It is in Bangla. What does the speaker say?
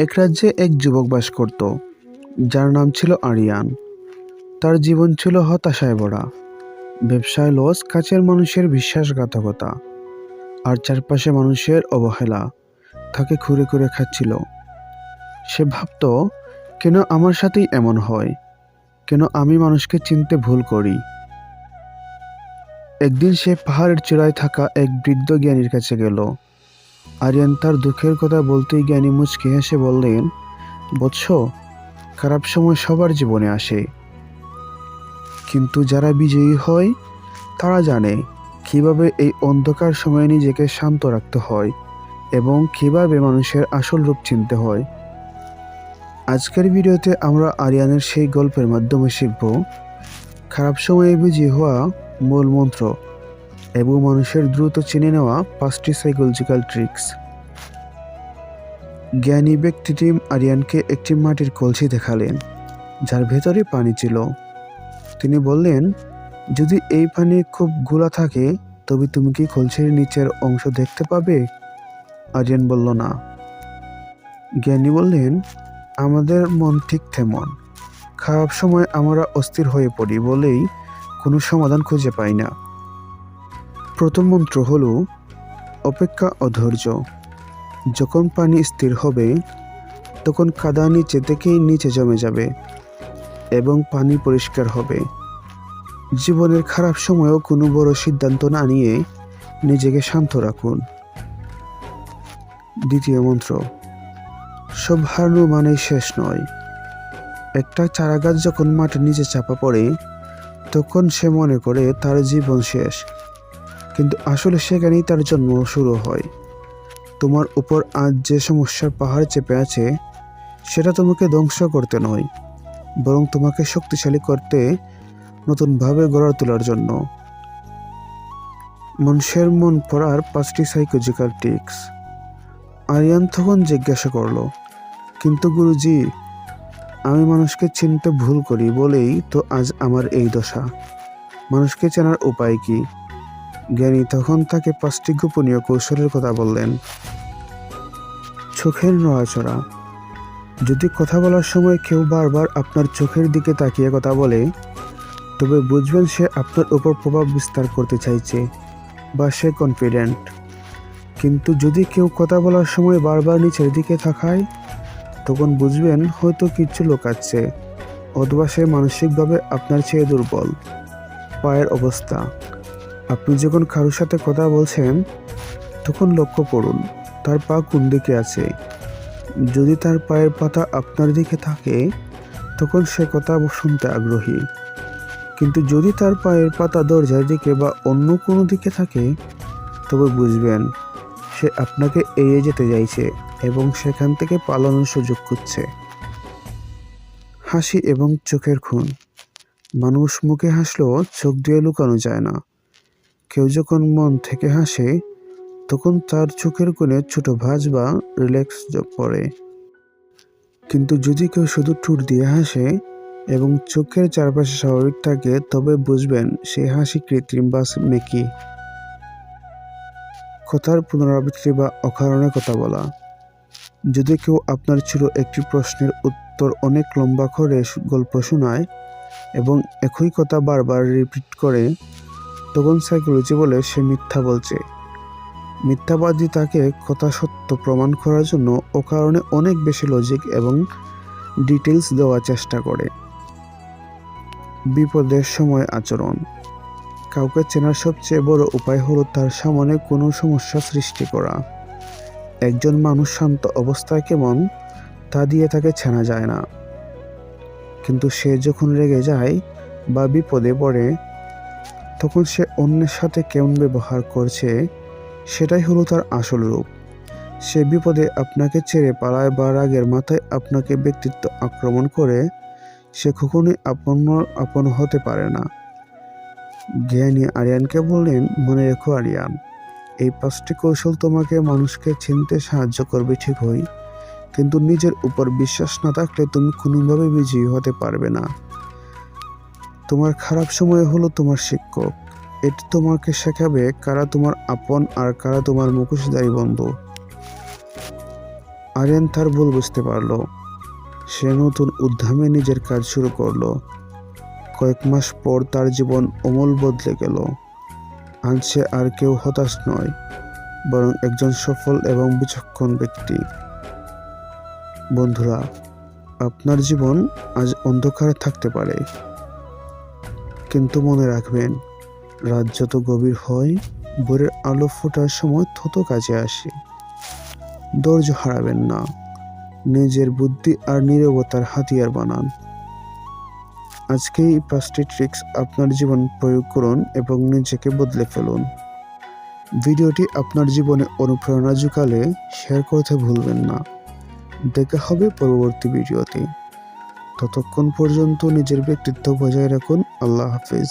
এক রাজ্যে এক যুবক বাস করত, যার নাম ছিল আরিয়ান। তার জীবন ছিল হতাশায় ভরা। ব্যবসায় লস, কাছের মানুষের বিশ্বাসঘাতকতা আর চারপাশে মানুষের অবহেলা তাকে খুঁড়ে খুঁড়ে খাচ্ছিল। সে ভাবত, কেন আমার সাথেই এমন হয়? কেন আমি মানুষকে চিনতে ভুল করি? একদিন সে পাহাড়ের চূড়ায় থাকা এক বৃদ্ধ জ্ঞানীর কাছে গেল। আরিয়ান তার দুঃখের কথা বলতেই জ্ঞানী মুচকি হেসে বললেন, বৎস, খারাপ সময় সবার জীবনে আসে, কিন্তু যারা বিজয়ী হয় তারা জানে কিভাবে এই অন্ধকার সময়ে নিজেকে শান্ত রাখতে হয় এবং কিভাবে মানুষের আসল রূপ চিনতে হয়। আজকের ভিডিওতে আমরা আরিয়ানের সেই গল্পের মাধ্যমে শিখব খারাপ সময়ে বিজয়ী হওয়া মূল মন্ত্র এবং মানুষের দ্রুত চিনে নেওয়া 5টি সাইকোলজিক্যাল ট্রিক্স। জ্ঞানী ব্যক্তিটি আরিয়ানকে একটি মাটির কলসি দেখালেন, যার ভেতরে পানি ছিল। তিনি বললেন, যদি এই পানি খুব ঘোলা থাকে তবে তুমি কি কলসির নিচের অংশ দেখতে পাবে? আরিয়ান বলল, না। জ্ঞানী বললেন, আমাদের মন ঠিক তেমন। খারাপ সময় আমরা অস্থির হয়ে পড়ি বলেই কোনো সমাধান খুঁজে পাই না। প্রথম মন্ত্র হলো অপেক্ষা ও ধৈর্য। যখন পানি স্থির হবে তখন কাদা নিচে থেকেই নিচে জমে যাবে এবং পানি পরিষ্কার হবে। জীবনের খারাপ সময়েও কোনো বড় সিদ্ধান্ত না নিয়ে নিজেকে শান্ত রাখুন। দ্বিতীয় মন্ত্র, সব হারানো মানেই শেষ নয়। একটা চারাগাছ যখন মাটির নিচে চাপা পড়ে তখন সে মনে করে তার জীবন শেষ, কিন্তু আসলে সেখানেই তার জন্ম শুরু হয়। তোমার উপর আজ যে সমস্যার পাহাড় চেপে আছে সেটা তোমাকে ধ্বংস করতে নয়, বরং তোমাকে শক্তিশালী করতে, নতুনভাবে গড়ে তোলার জন্য। মানুষের মন পড়ার 5টি সাইকোলজিক্যাল ট্রিক্স। আরিয়ান তখন জিজ্ঞাসা করলো, কিন্তু গুরুজি, আমি মানুষকে চিনতে ভুল করি বলেই তো আজ আমার এই দশা। মানুষকে চেনার উপায় কি? জ্ঞানী তখন তাকে 5টি গোপনীয় কৌশলের কথা বললেন। চোখের নড়াচড়া। যদি কথা বলার সময় কেউ বারবার আপনার চোখের দিকে তাকিয়ে কথা বলে, তবে বুঝবেন সে আপনার উপর প্রভাব বিস্তার করতে চাইছে বা সে কনফিডেন্ট। কিন্তু যদি কেউ কথা বলার সময় বারবার নিচের দিকে তাকায়, তখন বুঝবেন হয়তো কিছু লুকাচ্ছে, অথবা সে মানসিকভাবে আপনার চেয়ে দুর্বল। পায়ের অবস্থা। আপনি যখন কারোর সাথে কথা বলছেন তখন লক্ষ্য করুন তার পা কোন দিকে আছে। যদি তার পায়ের পাতা আপনার দিকে থাকে তখন সে কথা শুনতে আগ্রহী, কিন্তু যদি তার পায়ের পাতা দরজার দিকে বা অন্য কোনো দিকে থাকে তবে বুঝবেন সে আপনাকে এড়িয়ে যেতে চাইছে এবং সেখান থেকে পালানোর সুযোগ খুঁজছে। হাসি এবং চোখের খুন। মানুষ মুখে হাসলেও চোখ দিয়ে লুকানো যায় না। কেউ যখন মন থেকে হাসে তখন তার চোখের কোণে ছোট ভাঁজ বা রিল্যাক্স পড়ে, কিন্তু যদি কেউ শুধু ঠোঁট দিয়ে হাসে এবং চোখের চারপাশে স্বাভাবিক থাকে তবে বুঝবেন সে হাসি কৃত্রিম বা মেকি। কথার পুনরাবৃত্তি বা অকারণে কথা বলা। যদি কেউ আপনার ছোট একটি প্রশ্নের উত্তর অনেক লম্বা করে গল্প শোনায় এবং একই কথা বারবার রিপিট করে, তখন সাইকোলজি বলে সে মিথ্যা বলছে। মিথ্যাবাদী তাকে কথা সত্য প্রমাণ করার জন্য অকারণে অনেক বেশি লজিক এবং ডিটেলস দেওয়ার চেষ্টা করে। বিপদের সময় আচরণ। কাউকে চেনার সবচেয়ে বড় উপায় হলো তার সামনে কোনো সমস্যা সৃষ্টি করা। একজন মানুষ শান্ত অবস্থায় কেমন তা দিয়ে তাকে চেনা যায় না, কিন্তু সে যখন রেগে যায় বা বিপদে পড়ে তখন সে অন্যের সাথে কেমন ব্যবহার করছে সেটাই হলো তার আসল রূপ। সে বিপদে আপনাকে ছেড়ে পালায় বা রাগের মাথায় আপনাকে ব্যক্তিত্ব আক্রমণ করে, সে কখনোই আপন হতে পারে না। জ্ঞানী আরিয়ানকে বললেন, মনে রেখো আরিয়ান, এই 5টি কৌশল তোমাকে মানুষকে চিনতে সাহায্য করবে ঠিকই, কিন্তু নিজের উপর বিশ্বাস না থাকলে তুমি কোনোভাবে বিজয়ী হতে পারবে না। তোমার খারাপ সময় হলো তোমার শিক্ষক। এটি তোমাকে শেখাবে কারা তোমার আপন আর কারা তোমার মুখোশধারী বন্ধু। আরিয়ান তার ভুল বুঝতে পারল। সে নতুন উদ্যমে নিজের কাজ শুরু করলো। কয়েক মাস পর তার জীবন আমূল বদলে গেল। আজ সে আর কেউ হতাশ নয়, বরং একজন সফল এবং বিচক্ষণ ব্যক্তি। বন্ধুরা, আপনার জীবন আজ অন্ধকারে থাকতে পারে, কিন্তু মনে রাখবেন, রাত যত গভীর হয়, ভোরের আলো ফোটার সময় তত কাজে আসে। ধৈর্য হারাবেন না, নিজের বুদ্ধি আর নীরবতার হাতিয়ার বানান। আজকেই 5টি ট্রিক্স আপনার জীবন প্রয়োগ করুন এবং নিজেকে বদলে ফেলুন। ভিডিওটি আপনার জীবনে অনুপ্রেরণা জুগালে শেয়ার করতে ভুলবেন না। দেখা হবে পরবর্তী ভিডিওতে। ততক্ষণ পর্যন্ত নিজের ব্যক্তিত্ব বজায় রাখুন। আল্লাহ হাফেজ।